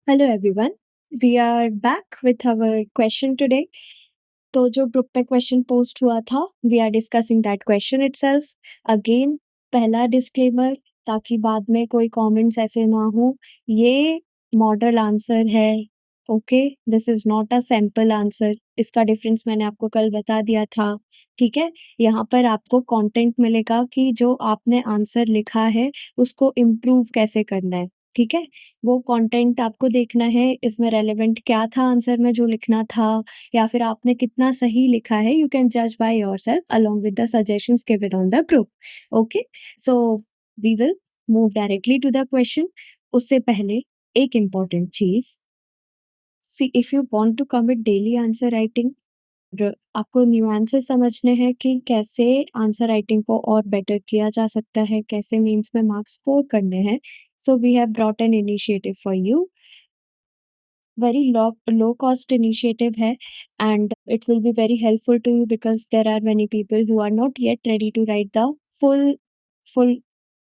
Hello everyone, we are back with our question today. तो जो group पे question post हुआ था, we are discussing that question itself. Again, पहला disclaimer, ताकि बाद में कोई कमेंट्स ऐसे ना हो, ये मॉडल आंसर है। Okay, this is not a sample answer. इसका डिफरेंस मैंने आपको कल बता दिया था। ठीक है, यहाँ पर आपको कंटेंट मिलेगा कि जो आपने आंसर लिखा है उसको इम्प्रूव कैसे करना है। ठीक है, वो कंटेंट आपको देखना है, इसमें रेलेवेंट क्या था आंसर में जो लिखना था, या फिर आपने कितना सही लिखा है। यू कैन जज by yourself along with the suggestions given on the group. Okay, so we will move directly to the question. उससे पहले एक इम्पॉर्टेंट चीज, see if you want to commit daily answer writing, आपको nuances समझने हैं कि कैसे आंसर राइटिंग को और बेटर किया जा सकता है, कैसे मीन्स में मार्क्स स्कोर करने हैं। So we have brought an initiative for you, very low cost initiative है, and it will be very helpful to you because there are many people who are not yet ready to write the full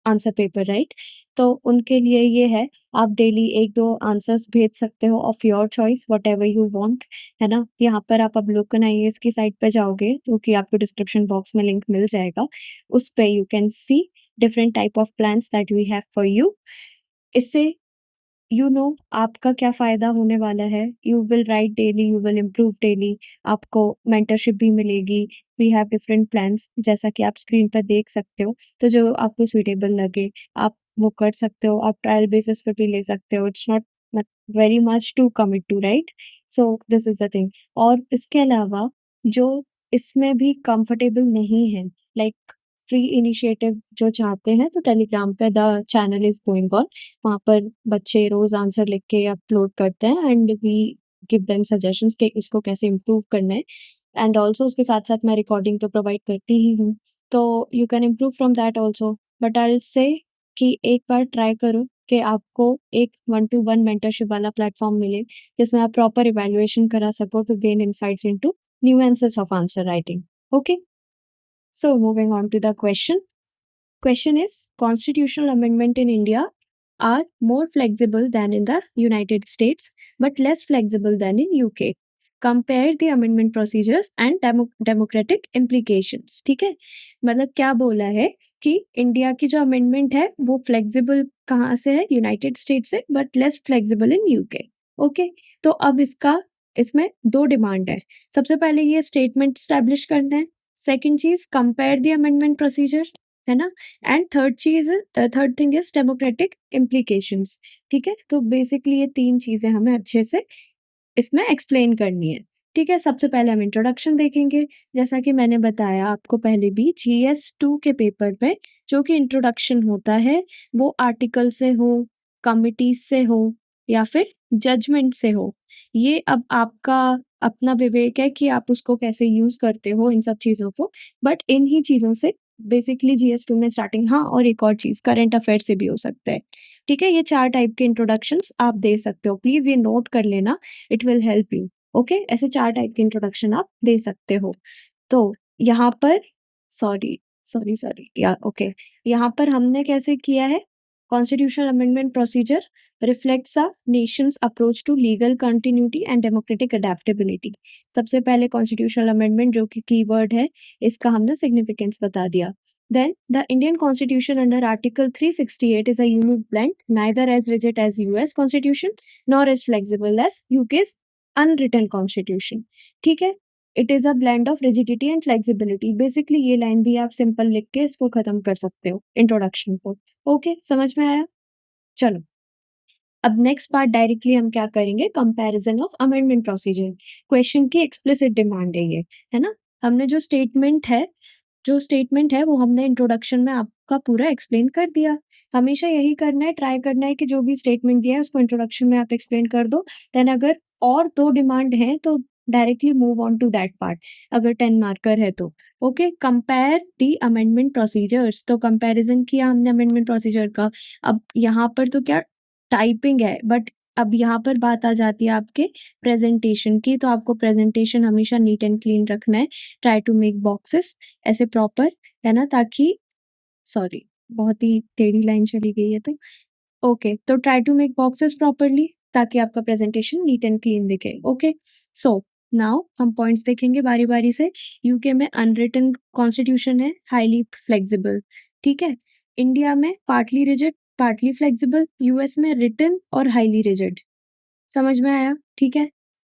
answer paper, right? तो उनके लिए ये है, आप daily एक दो answers भेज सकते हो of your choice, what ever you want, है ना। यहाँ पर आप अवलोकन आईएएस की साइट पे जाओगे, जो कि आपको डिस्क्रिप्शन बॉक्स में लिंक मिल जाएगा। उस पे you can see different type of plans that we have for you. इससे आपका क्या फ़ायदा होने वाला है। You will write daily, you will improve daily, आपको मेंटरशिप भी मिलेगी। वी हैव डिफरेंट प्लान्स, जैसा कि आप स्क्रीन पर देख सकते हो। तो जो आपको सूटेबल लगे आप वो कर सकते हो, आप ट्रायल बेसिस पे भी ले सकते हो। It's not very much to commit to, right? So this is the thing. और इसके अलावा जो इसमें भी कंफर्टेबल नहीं है, लाइक फ्री इनिशिएटिव जो चाहते हैं, तो टेलीग्राम पे the channel is going on. वहाँ पर बच्चे रोज आंसर लिख के अपलोड करते हैं, and we give them suggestions कि इसको कैसे इम्प्रूव करना है। एंड ऑल्सो उसके साथ साथ मैं रिकॉर्डिंग तो प्रोवाइड करती ही हूँ, तो you can improve from that also. But I will say कि एक बार ट्राई करो कि आपको एक 1-to-1 मेंटरशिप वाला प्लेटफॉर्म मिले, जिसमें आप प्रॉपर इवैल्यूएशन करा सको to gain insights into nuances of answer writing. Okay, so moving on to the question. Question is, constitutional amendment in India are more flexible than in the United States, but less flexible than in UK. Compare the amendment procedures and democratic implications. ठीक है, मतलब क्या बोला है कि India की जो amendment है वो फ्लेक्सिबल कहाँ से है, यूनाइटेड स्टेट से, but less flexible in UK. Okay, तो अब इसमें दो डिमांड है। सबसे पहले ये स्टेटमेंट स्टैब्लिश करना है। सेकंड चीज, कंपेयर द अमेंडमेंट प्रोसीजर, है ना। And third thing is democratic implications. ठीक है, तो बेसिकली ये तीन चीजें हमें अच्छे से इसमें एक्सप्लेन करनी है। ठीक है, सबसे पहले हम इंट्रोडक्शन देखेंगे। जैसा कि मैंने बताया आपको पहले भी, GS2 के पेपर पे जो कि इंट्रोडक्शन होता है, वो आर्टिकल से हो, कमिटीज से हो, या फिर जजमेंट से हो, ये अब आपका अपना विवेक है कि आप उसको कैसे यूज करते हो इन सब चीजों को। बट इन ही चीजों से बेसिकली GS2 में स्टार्टिंग, हाँ, और एक और चीज करंट अफेयर से भी हो सकता है। ठीक है, ये 4 टाइप के इंट्रोडक्शंस आप दे सकते हो, प्लीज ये नोट कर लेना, it will help you. Okay, ऐसे 4 टाइप के इंट्रोडक्शन आप दे सकते हो। तो यहाँ पर सॉरी सॉरी सॉरी या ओके, यहाँ पर हमने कैसे किया है, constitutional amendment procedure reflects a nation's approach to legal continuity and democratic adaptability. सबसे पहले कॉन्स्टिट्यूशनल अमेंडमेंट जो कि कीवर्ड है, इसका हमने सिग्निफिकेंस बता दिया। Then, the Indian Constitution under Article 368 is a unique blend, neither as rigid as US Constitution nor as flexible as UK's unwritten Constitution. ठीक है, it is a blend of rigidity and flexibility. Basically ये line भी आप simple लिख के इसको खत्म कर सकते हो, इंट्रोडक्शन को। ओके, समझ में आया? चलो, अब नेक्स्ट पार्ट डायरेक्टली हम क्या करेंगे, comparison of amendment procedure. Question की एक्सप्लिसिट डिमांड है ये, है ना। हमने जो स्टेटमेंट है वो हमने इंट्रोडक्शन में आपका पूरा एक्सप्लेन कर दिया। हमेशा यही करना है, ट्राई करना है कि जो भी स्टेटमेंट दिया है उसको इंट्रोडक्शन में आप एक्सप्लेन कर दो। देन अगर और 2 डिमांड है तो directly move on to that part, अगर 10 मार्कर है तो। Okay, compare the amendment procedures, तो कंपैरिजन किया हमने अमेंडमेंट प्रोसीजर का। अब यहाँ पर तो क्या टाइपिंग है, बट अब यहाँ पर बात आ जाती है आपके प्रेजेंटेशन की, तो आपको प्रेजेंटेशन हमेशा नीट एंड क्लीन रखना है। ट्राई टू मेक बॉक्सेस ऐसे प्रॉपर, है ना, ताकि सॉरी बहुत ही टेढ़ी लाइन चली गई है तो ओके, तो try to make boxes properly, ताकि आपका प्रेजेंटेशन नीट एंड क्लीन दिखे। ओके, सो नाउ हम पॉइंट्स देखेंगे बारी बारी से। यूके में अनरिटन कॉन्स्टिट्यूशन है, हाईली फ्लेक्सिबल। ठीक है, इंडिया में partly rigid, partly flexible, US में रिटन और हाईली रिजिड। समझ में आया? ठीक है,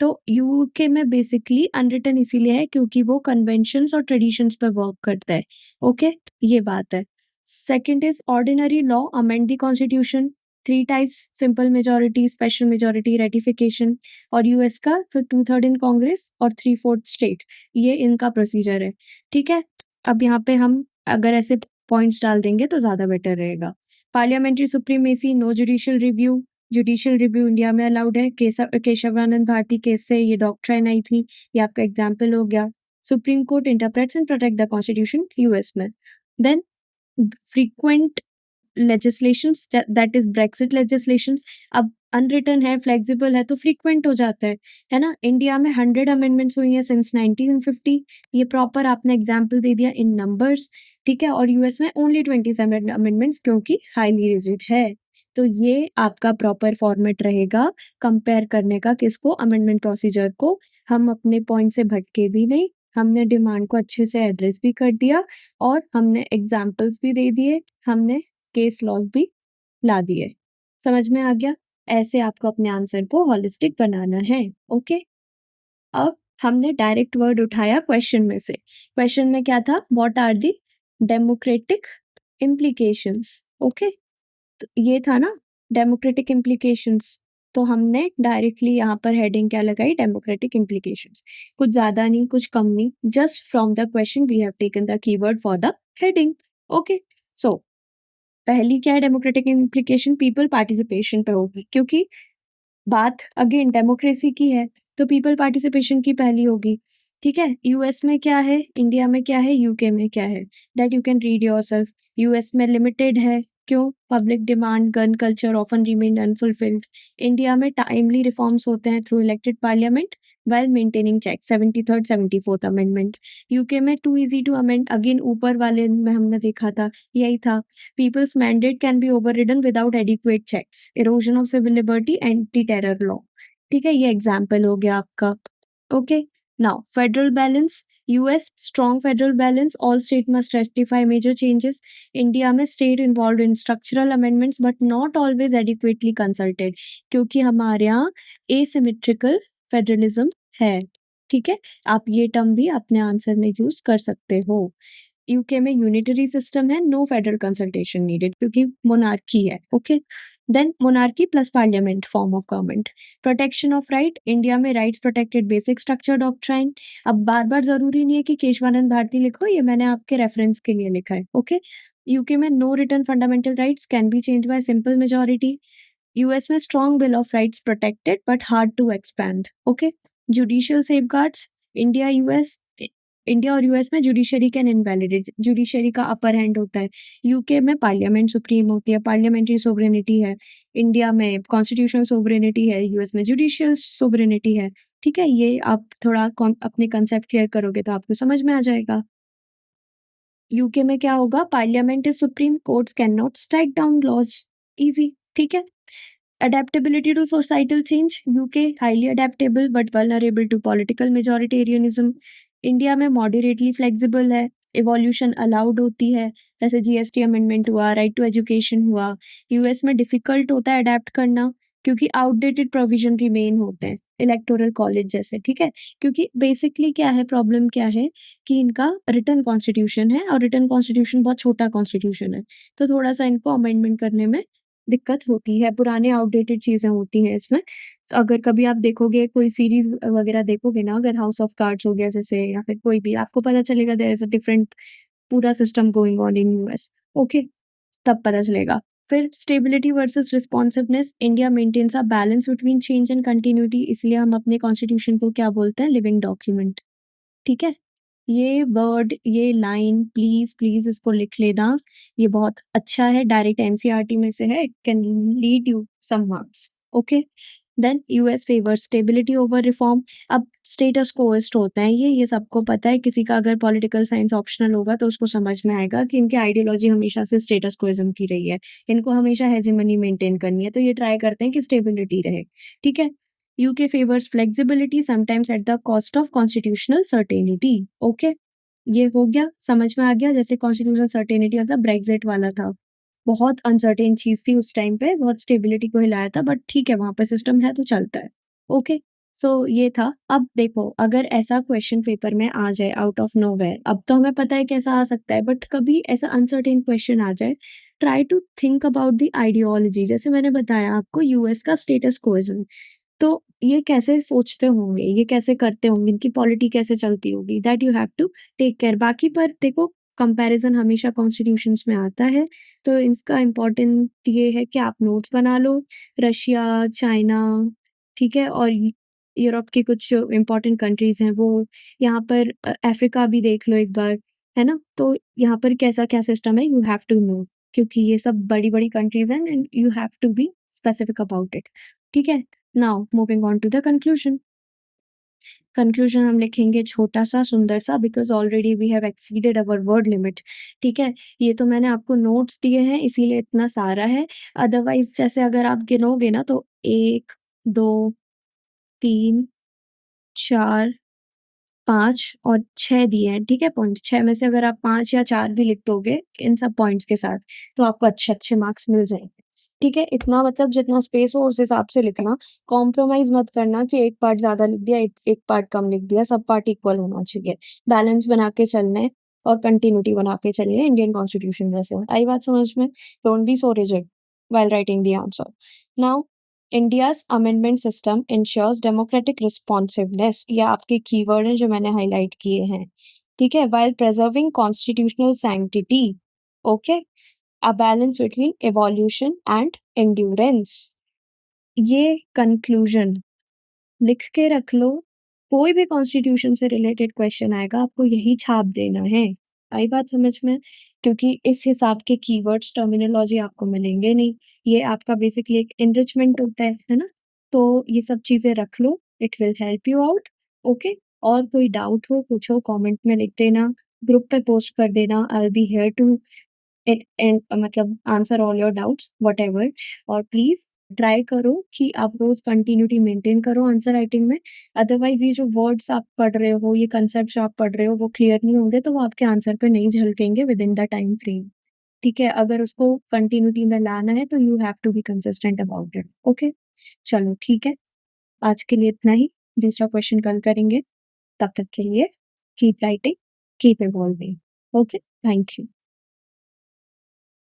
तो यूके में बेसिकली अनरिटन इसीलिए है क्योंकि वो कन्वेंशंस और ट्रेडिशंस पर वर्क करता है। ओके, ये बात है। Second is ordinary law amend the constitution, 3 types, simple majority, special majority, ratification. और यूएस का तो 2/3 इन कांग्रेस और 3/4 स्टेट, ये इनका प्रोसीजर है। ठीक है, अब यहाँ पे हम अगर ऐसे पॉइंट्स डाल देंगे तो ज्यादा बेटर रहेगा। Parliamentary supremacy, no judicial review. Judicial review India में अलाउड है। केशवानंद भारती केस से ये डॉक्ट्राइन आई थी, ये आपका एग्जाम्पल हो गया। Supreme court interprets and protect the constitution US में। Then frequent legislations, that is Brexit legislations. अब अनरिटन है, फ्लेक्सिबल है तो फ्रीक्वेंट हो जाता है ना। इंडिया में 100 अमेंडमेंट्स हुई हैं सिंस 1950, ये प्रॉपर आपने एग्जाम्पल दे दिया इन नंबर्स। ठीक है, और यूएस में ओनली 27 अमेंडमेंट्स क्योंकि हाईली रिजिड है। तो ये आपका प्रॉपर फॉर्मेट रहेगा कंपेयर करने का, किसको? अमेंडमेंट प्रोसीजर को। हम अपने पॉइंट से भटके भी नहीं, हमने डिमांड को अच्छे से एड्रेस भी कर दिया और हमने एग्जाम्पल्स भी दे दिए, हमने केस लॉस भी ला दिए। समझ में आ गया? ऐसे आपको अपने आंसर को हॉलिस्टिक बनाना है। ओके, अब हमने डायरेक्ट वर्ड उठाया क्वेश्चन में से। क्वेश्चन में क्या था? What are the democratic implications. Okay, तो ये था ना डेमोक्रेटिक इम्प्लीकेशंस, तो हमने डायरेक्टली यहाँ पर हेडिंग क्या लगाई? Democratic implications. कुछ ज्यादा नहीं, कुछ कम नहीं, just from the question we have taken the keyword for the heading. Okay, so पहली क्या है डेमोक्रेटिक इम्प्लीकेशन? पीपल पार्टिसिपेशन पे होगी, क्योंकि बात अगेन डेमोक्रेसी की है तो पीपल पार्टिसिपेशन की पहली होगी। ठीक है, यूएस में क्या है, इंडिया में क्या है, यूके में क्या है, that you can read yourself. US में लिमिटेड है, क्यों? Public demand, gun culture often remain unfulfilled. India में टाइमली रिफॉर्म्स होते हैं through elected parliament while maintaining check, 73rd 74th amendment. UK में too easy to amend, again ऊपर वाले में हमने देखा था यही था। People's mandate can be overridden without adequate checks. Erosion of civil liberty, anti-terror law. ठीक है, ये एग्जाम्पल हो गया आपका। Okay, now federal balance. US strong federal balance, all state must rectify major changes. India में state involve in structural amendments but not always adequately consulted, क्योंकि हमारे यहाँ एसिमेट्रिकल फेडरलिज्म है। ठीक है, आप ये टर्म भी अपने आंसर में यूज कर सकते हो। यूके में यूनिटरी सिस्टम है, नो फेडरल कंसल्टेशन नीडेड क्योंकि मोनार्की है। Okay, then monarchy plus parliament form of government. Protection of right, India में rights protected, basic structure doctrine. अब बार बार जरूरी नहीं है कि केशवानंद भारती लिखो, ये मैंने आपके रेफरेंस के लिए लिखा है। ओके, यूके में no return fundamental rights can be change by simple majority. US में strong bill of rights protected but hard to expand. Okay, judicial safeguards, India US, India और यूएस में जुडिशरी कैन इनवैलिडेट, जुडिशरी का upper hand होता है। UK में parliament supreme होती है, parliamentary sovereignty है। इंडिया में कॉन्स्टिट्यूशनल सोवरेनिटी है, यूएस में जुडिशियल सोवरेनिटी है। ठीक है, ये आप थोड़ा अपने कंसेप्ट क्लियर करोगे तो आपको समझ में आ जाएगा। यूके में क्या होगा? Parliament is supreme, courts can not strike down laws. Easy. ठीक है, adaptability to societal change, uk highly adaptable but vulnerable to political majoritarianism। India में मॉडरेटली फ्लेक्सिबल है, इवोल्यूशन अलाउड होती है, जैसे जीएसटी अमेंडमेंट हुआ, राइट टू एजुकेशन हुआ। US में डिफिकल्ट होता है अडेप्ट करना क्योंकि आउटडेटेड प्रोविजन रिमेन होते हैं, इलेक्टोरल कॉलेज जैसे। ठीक है, क्योंकि बेसिकली क्या है, प्रॉब्लम क्या है कि इनका रिटर्न कॉन्स्टिट्यूशन है और रिटर्न कॉन्स्टिट्यूशन बहुत छोटा कॉन्स्टिट्यूशन है, तो थोड़ा सा इनको अमेंडमेंट करने में दिक्कत होती है, पुराने आउटडेटेड चीजें होती हैं इसमें। अगर कभी आप देखोगे कोई सीरीज वगैरह देखोगे ना, अगर हाउस ऑफ कार्ड्स हो गया जैसे, या फिर कोई भी, आपको पता चलेगा देयर इज अ डिफरेंट पूरा system going on in US. Okay, तब पता चलेगा। फिर stability versus responsiveness, India maintains a balance between change and continuity, इसलिए हम अपने कॉन्स्टिट्यूशन को क्या बोलते हैं? Living document. ठीक है, ये वर्ड, ये लाइन प्लीज प्लीज इसको लिख लेना, ये बहुत अच्छा है, डायरेक्ट एनसीईआरटी में से है, it can lead you some marks. Okay, then US favours stability over reform. अब स्टेटस कोइस्ट होते हैं ये सबको पता है। किसी का अगर पॉलिटिकल साइंस ऑप्शनल होगा तो उसको समझ में आएगा कि इनकी आइडियोलॉजी हमेशा से स्टेटस कोइज्म की रही है। इनको हमेशा हेजेमनी मेंटेन करनी है, तो ये ट्राई करते हैं कि स्टेबिलिटी रहे। ठीक है। UK favours flexibility sometimes at the cost of constitutional certainty. Okay, ये हो गया, समझ में आ गया। जैसे कॉन्स्टिट्यूशनल सर्टेनिटी मतलब ब्रेग्जिट वाला था, बहुत अनसर्टेन चीज थी उस टाइम पे, बहुत स्टेबिलिटी को हिलाया था, बट ठीक है, वहां पे सिस्टम है तो चलता है। ओके, सो ये था। अब देखो, अगर ऐसा क्वेश्चन पेपर में आ जाए आउट ऑफ नोवेयर, अब तो हमें पता है कैसा आ सकता है, बट कभी ऐसा अनसर्टेन क्वेश्चन आ जाए, try to think about the ideology. जैसे मैंने बताया आपको यूएस का स्टेटस क्वेश्चन, तो ये कैसे सोचते होंगे, ये कैसे करते होंगे, इनकी पॉलिटी कैसे चलती होगी, that you have to take care. बाकी पर देखो, कंपैरिजन हमेशा कॉन्स्टिट्यूशंस में आता है, तो इसका इम्पोर्टेंट ये है कि आप नोट्स बना लो। रशिया, चाइना, ठीक है, और यूरोप की कुछ जो इम्पोर्टेंट कंट्रीज हैं वो, यहाँ पर अफ्रीका भी देख लो एक बार, है ना। तो यहाँ पर कैसा क्या सिस्टम है, यू हैव टू नो, क्योंकि ये सब बड़ी बड़ी कंट्रीज हैं and you have to be specific about it. ठीक है। Now moving on to the conclusion. Conclusion हम लिखेंगे छोटा सा सुंदर सा, because already we have exceeded our word limit. ठीक है, ये तो मैंने आपको नोट्स दिए हैं इसीलिए इतना सारा है। अदरवाइज जैसे अगर आप गिनोगे ना तो 1, 2, 3, 4, 5 और 6 दिए हैं। ठीक है, पॉइंट्स 6 में से अगर आप 5 या 4 भी लिख दोगे इन सब पॉइंट्स के साथ, तो आपको अच्छे अच्छे मार्क्स मिल जाएंगे। ठीक है, इतना मतलब जितना स्पेस हो उस हिसाब से लिखना। कॉम्प्रोमाइज मत करना कि एक पार्ट ज्यादा लिख दिया, एक पार्ट कम लिख दिया, सब पार्ट इक्वल होना चाहिए। बैलेंस बना के चलना है और कंटिन्यूटी बना के चलिए, इंडियन कॉन्स्टिट्यूशन जैसे। आई बात समझ में? Don't be so rigid while writing the answer. Now, India's amendment system ensures democratic responsiveness, ये आपके कीवर्ड हैं जो मैंने हाईलाइट किए हैं। ठीक है, while preserving constitutional sanctity, okay, a balance between evolution and endurance। ये कंक्लूजन लिख के रख लो। कोई भी कॉन्स्टिट्यूशन से रिलेटेड क्वेश्चन आएगा, आपको यही छाप देना है। आई बात समझ में? क्योंकि इस हिसाब के कीवर्ड्स टर्मिनोलॉजी आपको मिलेंगे नहीं। ये आपका बेसिकली एक एनरिचमेंट होता है ना। तो ये सब चीजें रख लो, it will help you out. Okay, और कोई डाउट हो पूछो, कमेंट में लिख देना, ग्रुप पे पोस्ट कर देना। I will be here to and मतलब answer all your doubts whatever. और प्लीज ट्राई करो कि आप रोज कंटिन्यूटी मेंटेन करो आंसर राइटिंग में। अदरवाइज ये जो वर्ड्स आप पढ़ रहे हो, ये कंसेप्ट जो आप पढ़ रहे हो, वो क्लियर नहीं होंगे तो वो आपके आंसर पे नहीं झलकेंगे within the time frame. ठीक है, अगर उसको कंटिन्यूटी में लाना है तो you have to be consistent about it. Okay, चलो ठीक है, आज के लिए इतना ही। दूसरा क्वेश्चन कल करेंगे। तब तक के लिए keep writing, keep evolving. Okay, thank you.